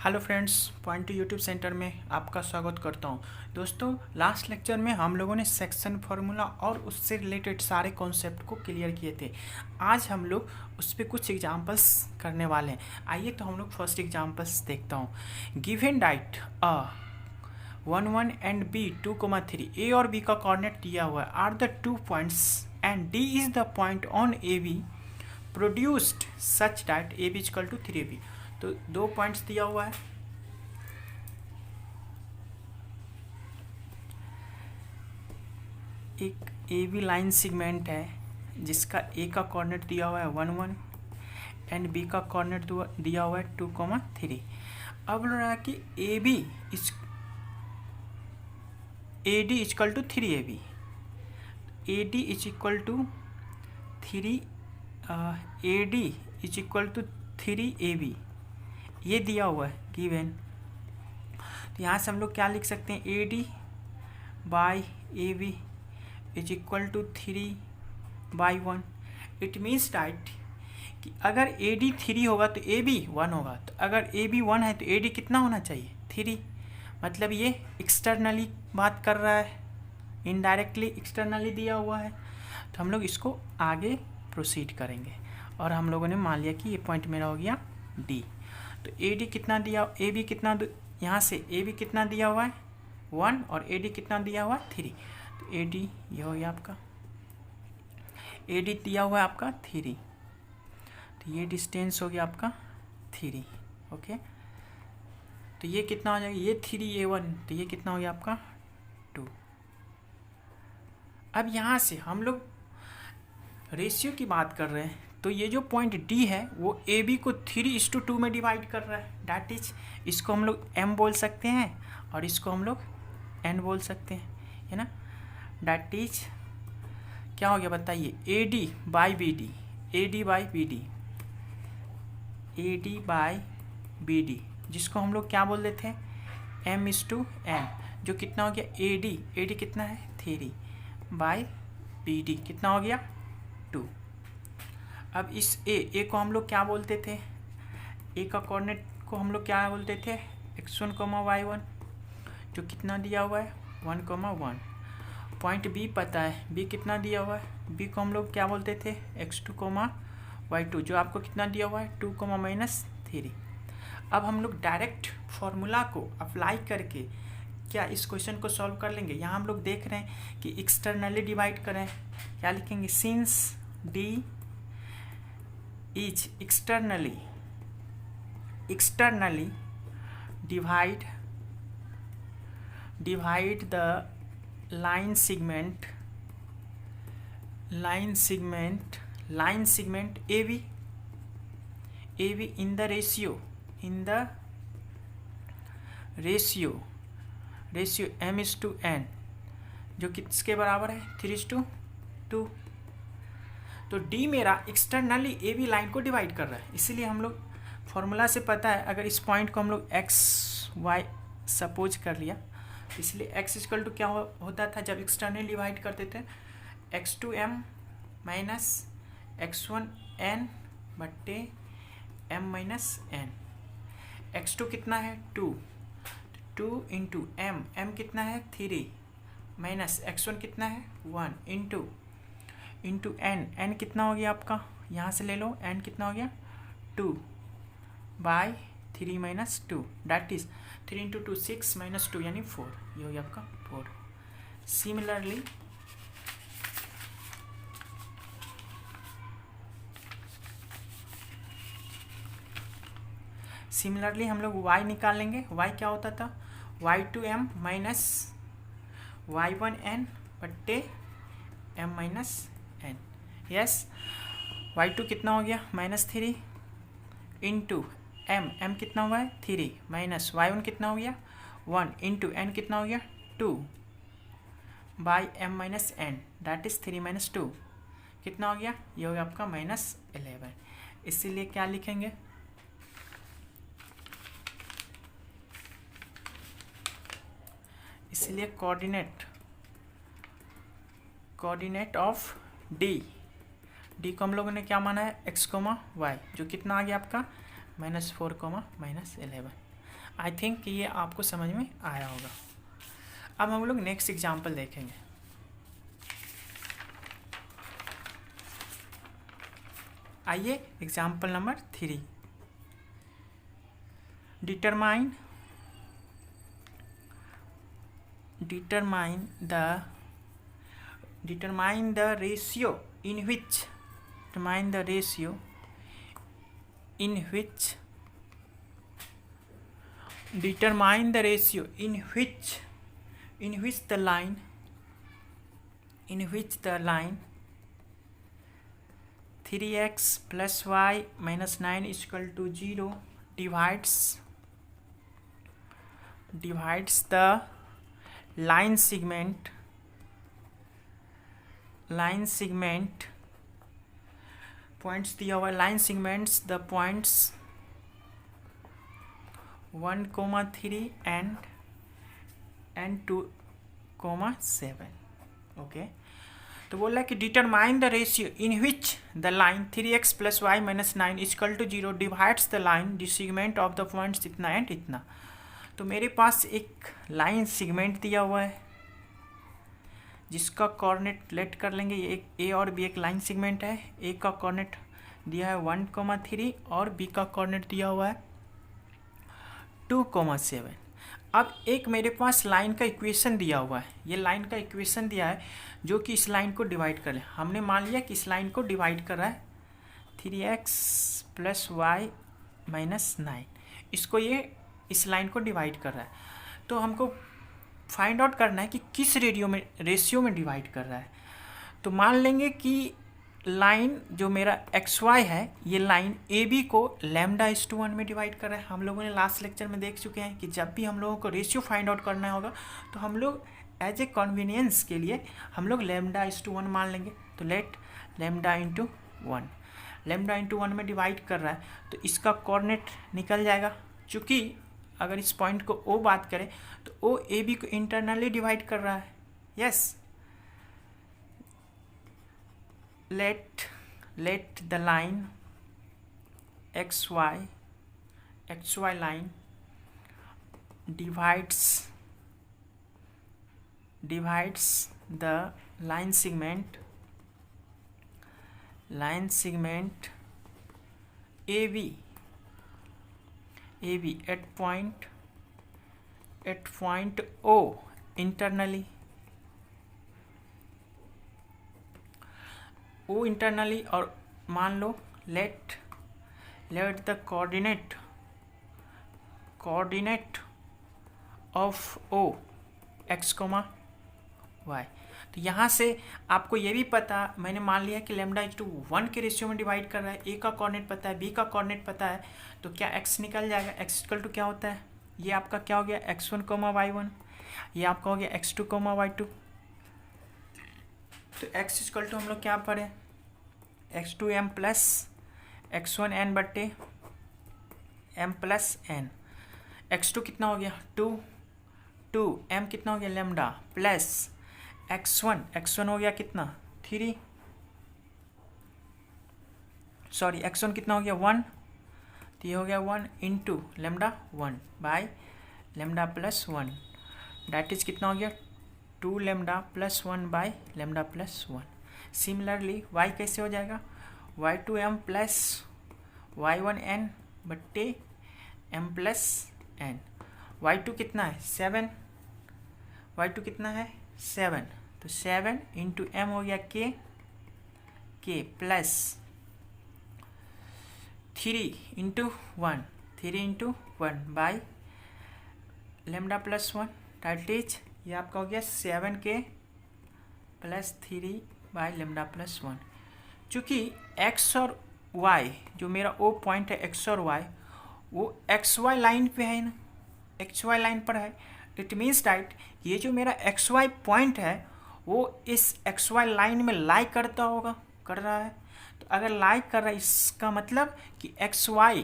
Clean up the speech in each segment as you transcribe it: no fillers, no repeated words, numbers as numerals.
Hello friends, point two YouTube centre में आपका स्वागत करता हूं। दोस्तों, लास्ट लेक्चर में हम लोगों ने सेक्शन फार्मूला और उससे रिलेटेड सारे कॉन्सेप्ट को क्लियर किए थे। आज हम लोग उस पर कुछ एग्जांपल्स करने वाले हैं। आइए तो हम लोग फर्स्ट एग्जांपल्स देखता हूं। Given that A 1 1 and B 2,3 A और बी का कोऑर्डिनेट दिया हुआ है are the 2 points and D is the point on A B produced such that A B equal to 3ab। तो 2 पॉइंट्स दिया हुआ है। एक ए बी लाइन सेगमेंट है जिसका ए का कोऑर्डिनेट दिया हुआ है 1 1 एंड बी का कोऑर्डिनेट दिया हुआ है 2,3। अब बोल रहा है कि A B A D equal to 3ab। A D is equal to 3 A D is equal to 3ab ये दिया हुआ है गिवन। तो यहाँ से हम लोग क्या लिख सकते हैं, A D by A B is equal to 3/1। It means that कि अगर ए डी 3 होगा तो ए बी 1 होगा। तो अगर ए बी 1 है तो ए डी कितना होना चाहिए, 3। मतलब ये एक्सटर्नली बात कर रहा है, इनडायरेक्टली एक्सटर्नली दिया हुआ है। तो हम लोग इसको आगे प्रोसीड करेंगे और हम लोगों ने मान लिया कि ये पॉइंट मेरा हो गया डी। तो ए डी कितना दिया, ए बी कितना, यहाँ से ए बी कितना दिया हुआ है 1 और ए डी कितना दिया हुआ है 3। तो ए डी ये हो गया आपका, ए डी दिया हुआ है आपका 3। तो ये डिस्टेंस हो गया आपका 3। ओके, तो ये कितना हो जाएगा, ये 3a1। तो ये कितना हो गया आपका 2। अब यहाँ से हम लोग रेशियो की बात कर रहे हैं। तो ये जो पॉइंट डी है वो ए बी को 3:2 में डिवाइड कर रहा है। डैट इज, इसको हम लोग एम बोल सकते हैं और इसको हम लोग एन बोल सकते हैं, है ना। डैट इज क्या हो गया बताइए, A D by B D, A D by B D, A D by B D, जिसको हम लोग क्या बोल देते हैं, m/n, जो कितना हो गया ए डी कितना है 3 बाई बी डी कितना हो गया 2। अब इस ए को हम लोग क्या बोलते थे, ए का कोऑर्डिनेट को हम लोग क्या बोलते थे, x1, y1, जो कितना दिया हुआ है 1,1। पॉइंट बी पता है, बी कितना दिया हुआ है, बी को हम लोग क्या बोलते थे x2, y2, जो आपको कितना दिया हुआ है 2,-3। अब हम लोग डायरेक्ट फॉर्मूला को अप्लाई करके क्या इस क्वेश्चन को सॉल्व कर लेंगे। यहाँ हम लोग देख रहे हैं कि एक्सटर्नली डिवाइड करें, क्या लिखेंगे, since D is externally divide the line segment AB in the ratio m/n, जो किसके बराबर है 3:2। तो D मेरा एक्सटर्नली ए बी लाइन को डिवाइड कर रहा है, इसीलिए हम लोग फॉर्मूला से पता है, अगर इस पॉइंट को हम लोग एक्स वाई सपोज कर लिया, इसलिए एक्स इक्वल टू क्या होता था जब एक्सटर्नली डिवाइड करते थे, x2m माइनस x1n बट्टे m माइनस n। x2 कितना है 2 इंटू m कितना है 3 माइनस x1 कितना है 1 इंटू n कितना हो गया आपका, यहाँ से ले लो, n कितना हो गया 2/3 माइनस 2, डैट इज 3 × 2 6 माइनस 2 यानी 4। ये हो गया आपका 4। सिमिलरली हम लोग y निकालेंगे। y क्या होता था, y2m माइनस y1n बट्टे m minus n। Yes, y2 कितना हो गया -3 इंटू m कितना हुआ है 3 माइनस y1 कितना हो गया 1 इंटू n कितना हो गया 2/m minus n, that is 3 minus 2 कितना हो गया, ये हो गया आपका -11। इसीलिए क्या लिखेंगे, इसलिए कोऑर्डिनेट ऑफ डी को हम लोगों ने क्या माना है x, y, जो कितना आ गया आपका -4, -11। आई थिंक कि ये आपको समझ में आया होगा। अब हम लोग नेक्स्ट एग्जाम्पल देखेंगे। आइए example number 3। Determine the ratio in which the line 3x plus y minus 9 is equal to 0 divides the line segment points दिया हुआ line segments the points 1,3 and 2,7। Okay, तो बोला कि determine the ratio in which the line 3x plus y minus 9 equal to 0 divides the line the segment of the points इतना and इतना। तो मेरे पास एक लाइन सेगमेंट दिया हुआ है जिसका कोऑर्डिनेट लेट कर लेंगे, ये एक ए और बी एक लाइन सेगमेंट है। ए का कोऑर्डिनेट दिया है 1,3 और बी का कोऑर्डिनेट दिया हुआ है 2,7। अब एक मेरे पास लाइन का इक्वेशन दिया हुआ है, ये लाइन का इक्वेशन दिया है जो कि इस लाइन को डिवाइड कर ले। हमने मान लिया कि इस लाइन को डिवाइड कर रहा है 3x प्लस वाई माइनस 9, इसको ये इस लाइन को डिवाइड कर रहा है। तो हमको फाइंड आउट करना है कि किस रेशियो में डिवाइड कर रहा है। तो मान लेंगे कि लाइन जो मेरा XY है, ये लाइन AB को λ/1 में डिवाइड कर रहा है। हम लोगों ने लास्ट लेक्चर में देख चुके हैं कि जब भी हम लोगों को रेशियो फाइंड आउट करना होगा तो हम लोग एज ए कन्वीनियंस के लिए हम लोग λ/1 मान लेंगे। तो लेट λ/1 में डिवाइड कर रहा है तो इसका कोऑर्डिनेट निकल जाएगा। चूँकि अगर इस पॉइंट को O बात करें तो O AB को इंटरनली डिवाइड कर रहा है। Yes, let the line XY line divides the line segment AB at point O internally और मान लो let the coordinate of O x, y। तो यहाँ से आपको ये भी पता, मैंने मान लिया कि λ/1 के रेशियो में डिवाइड कर रहा है। ए का कोऑर्डिनेट पता है, बी का कोऑर्डिनेट पता है, तो क्या x निकल जाएगा। x इक्वल टू क्या होता है, ये आपका क्या हो गया x1, y1, ये आपका हो गया x2, y2। तो x इक्वल टू हम लोग क्या पढ़े x2m प्लस x1n बट्टे m प्लस n। x2 कितना हो गया 2 m कितना हो गया लैम्डा प्लस x1 हो गया कितना 3, सॉरी x1 कितना हो गया 1, तो ये हो गया 1 इंटू λ/1 बाई λ+1 डैट इज कितना हो गया 2 λ+1 बाई λ+1। सिमिलरली y कैसे हो जाएगा y2m प्लस y1n बट्टे m प्लस n। y2 कितना है 7, y2 कितना है 7, तो 7 इंटू m हो गया k plus 3 into 1 by λ+1 that is ये आपका हो गया 7k प्लस 3 बाई λ+1। चूँकि x और y जो मेरा O पॉइंट है x और y वो XY लाइन पे है ना, XY लाइन पर है। इट मीन्स दैट ये जो मेरा XY पॉइंट है वो इस XY लाइन में लाई कर रहा है। तो अगर लाई कर रहा है इसका मतलब कि XY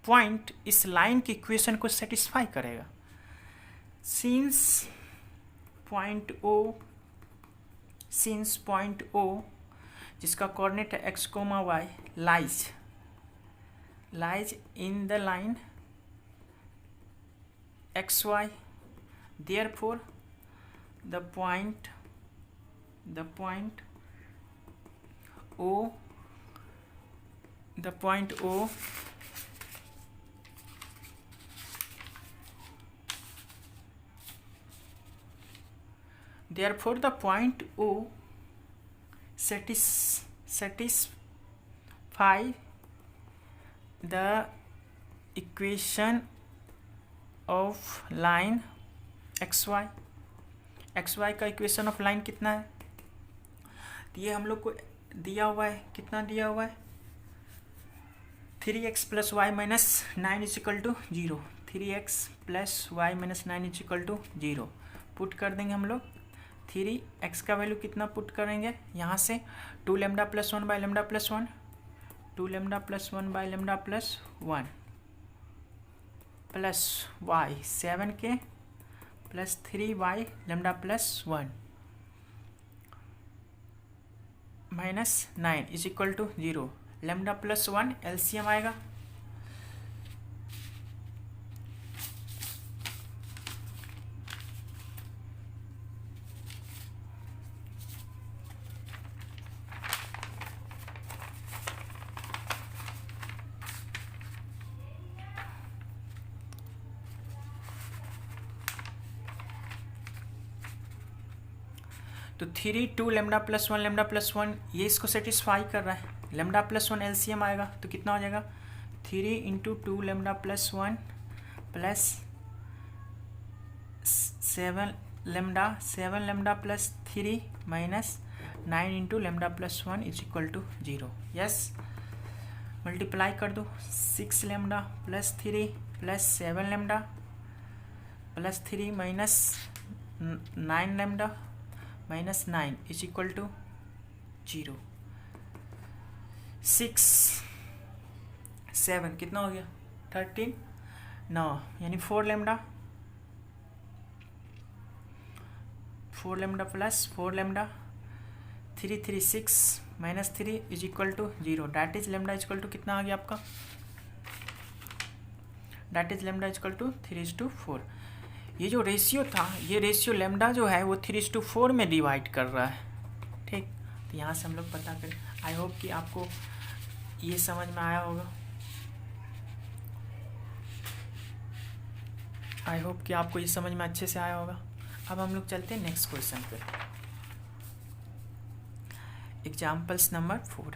पॉइंट इस लाइन की इक्वेशन को सेटिस्फाई करेगा। सिंस पॉइंट O जिसका कोऑर्डिनेट है x, y lies in the line xy. Therefore the point O therefore the point O satisfy the equation of line xy. xy का equation of line कितना है? तो ये हम लोग को दिया हुआ है, कितना दिया हुआ है? 3x + y - 9 = 0. 3x + y - 9 = 0 put कर देंगे हम लोग. 3x का वैल्यू कितना पुट करेंगे यहाँ से? 2λ + 1 / λ + 1, 2λ + 1 / λ + 1 plus y 7k plus 3y λ + 1 minus 9 = 0. λ + 1 LCM आएगा. तो 3 2 λ + 1 λ + 1 ये इसको सेटिस्फाई कर रहा है. λ + 1 LCM आएगा तो कितना हो जाएगा? 3 × 2 λ + 1 प्लस 7 λ + 3 माइनस 9 × λ + 1 = 0. यस, मल्टीप्लाई कर दो. 6 λ + 3 प्लस 7 λ + 3 माइनस 9 λ माइनस 9 = 0. 6 7 कितना हो गया? 13 9 यानी 4 λ प्लस 4 λ 3 3 6 माइनस 3 = 0. डैट इज λ = कितना आ गया आपका? That is λ = 3:4. ये जो रेशियो था, ये रेशियो लैम्डा जो है वो 3:4 में डिवाइड कर रहा है. ठीक, तो यहाँ से हम लोग पता करें. आई होप कि आपको ये समझ में आया होगा. आई होप कि आपको ये समझ में अच्छे से आया होगा. अब हम लोग चलते हैं नेक्स्ट क्वेश्चन पे. Examples number 4.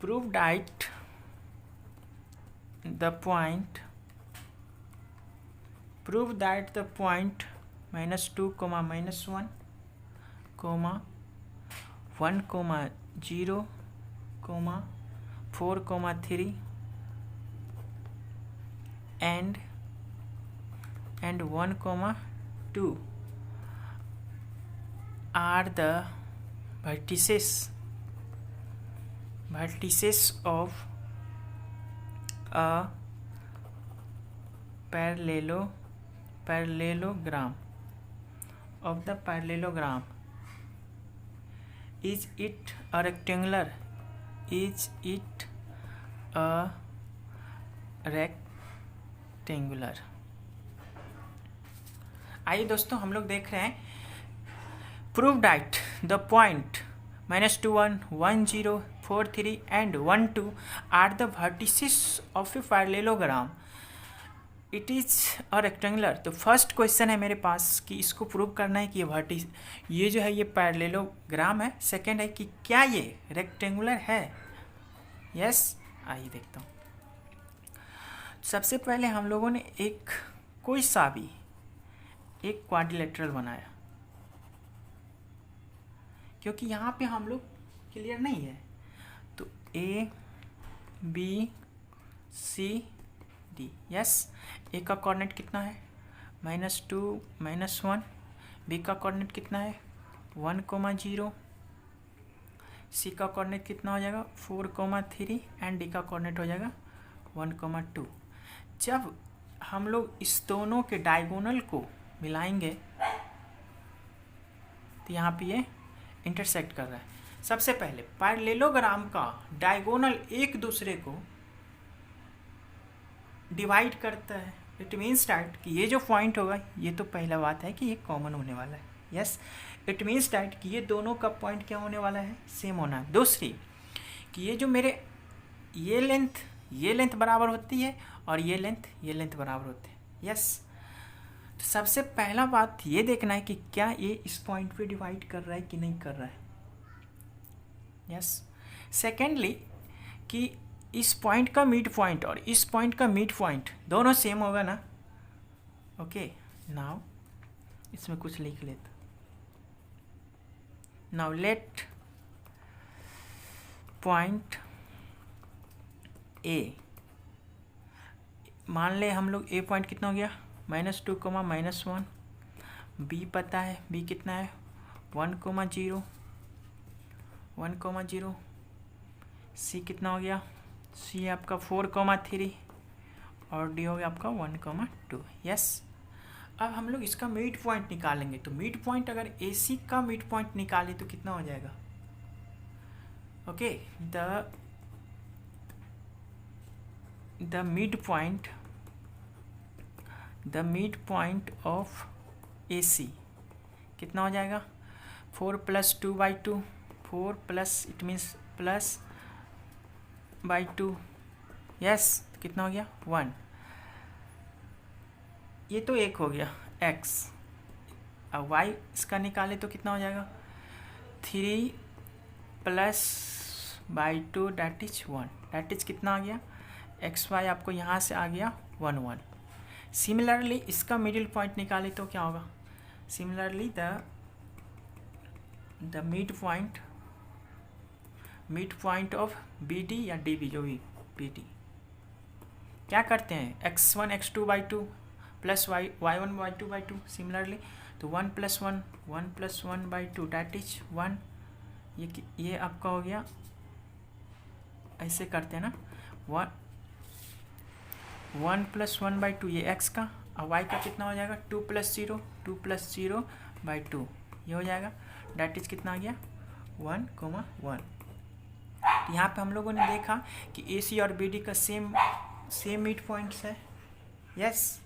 prove that the point -2, -1, 1, 0, 4, 3 and 1, 2 are the vertices of a parallelogram. Is it a rectangular? आइए दोस्तों, हम लोग देख रहे हैं. Prove that the point -2, 1, 1, 0, 4, 3 and 1, 2 are the vertices of a parallelogram. It is a rectangular. तो first question है मेरे पास कि इसको प्रूव करना है कि ये जो है ये पैरेललोग्राम है. सेकंड है कि क्या ये रेक्टेंगुलर है. यस, आइए देखता हूँ. सबसे पहले हम लोगों ने कोई सा भी एक क्वाड्रिलेटरल बनाया, क्योंकि यहाँ पे हम लोग क्लियर नहीं है. तो A B C D. Yes, A का कोऑर्डिनेट कितना है? -2, -1. बी का कोऑर्डिनेट कितना है? 1, 0. सी का कोऑर्डिनेट कितना हो जाएगा? 4, 3 एंड डी का कोऑर्डिनेट हो जाएगा 1, 2. जब हम लोग इस दोनों के डायगोनल को मिलाएंगे तो यहाँ पे ये इंटरसेक्ट कर रहा है। सबसे पहले पैरेललोग्राम का डायगोनल एक दूसरे को डिवाइड करता है। इट मीन्स डैट कि ये जो पॉइंट होगा, ये तो पहला बात है कि ये कॉमन होने वाला है। यस, इट मीन्स डैट कि ये दोनों का पॉइंट क्या होने वाला है, सेम होना है। दूसरी कि ये जो मेरे ये लेंथ बराबर होती है और ये लेंथ बराबर होती है। यस, तो सबसे पहला बात ये देखना है कि क्या ये इस पॉइंट पे डिवाइड कर रहा है कि नहीं कर रहा है। यस, सेकेंडली कि इस पॉइंट का मिड पॉइंट और इस पॉइंट का मिड पॉइंट दोनों सेम होगा ना। ओके, नाउ इसमें कुछ लिख लेता। नाउ लेट पॉइंट ए, मान ले हम लोग ए पॉइंट कितना हो गया, -2, -1। बी पता है, बी कितना है 1, 0। सी कितना हो गया, सी आपका 4, 3 और डी हो गया आपका 1, 2। यस, अब हम लोग इसका मिड पॉइंट निकालेंगे। तो मिड पॉइंट अगर ए सी का मिड पॉइंट निकाले तो कितना हो जाएगा। Okay, the mid point of A C कितना हो जाएगा, 4 + 2/2, 4 प्लस इट मीन्स +/2। यस, कितना हो गया 1। ये तो एक हो गया x। अब y इसका निकाले तो कितना हो जाएगा 3 +/2 डैट इज 1। डैट इज कितना आ गया xy आपको यहाँ से आ गया 1, 1। सिमिलरली इसका मिडिल पॉइंट निकाले तो क्या होगा, similarly the mid point of B D या डी बी, जो भी बी डी, क्या करते हैं x1 x2/2 plus y1 y2/2। Similarly तो 1 + 1 1 + 1/2 डैट इज 1। ये आपका हो गया, ऐसे करते हैं ना, 1 + 1/2 ये x का, और y का कितना हो जाएगा 2 + 0/2 ये हो जाएगा। डैट इज कितना आ गया 1, 1। यहाँ पे हम लोगों ने देखा कि ए सी और बी डी का सेम मिड पॉइंट्स है। यस,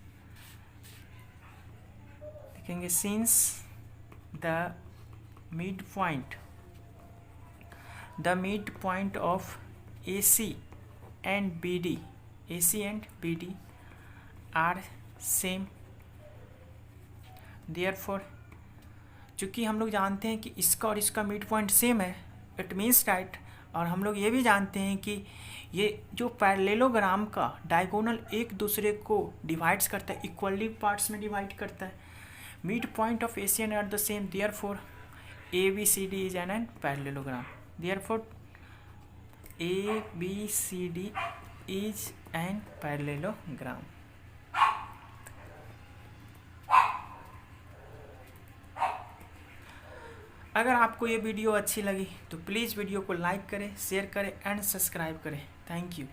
देखेंगे since the mid point of A C and B D are same, therefore चूँकि हम लोग जानते हैं कि इसका और इसका मिड पॉइंट सेम है, इट मीन्स राइट। और हम लोग ये भी जानते हैं कि ये जो पैरेललोग्राम का डायगोनल एक दूसरे को डिवाइड्स करता है, इक्वली पार्ट्स में डिवाइड करता है। Mid point of A C and are the same, therefore A B C D is an parallelogram. Therefore A B C D is an parallelogram. अगर आपको ये वीडियो अच्छी लगी तो प्लीज़ वीडियो को लाइक करें, शेयर करें एंड सब्सक्राइब करें। Thank you.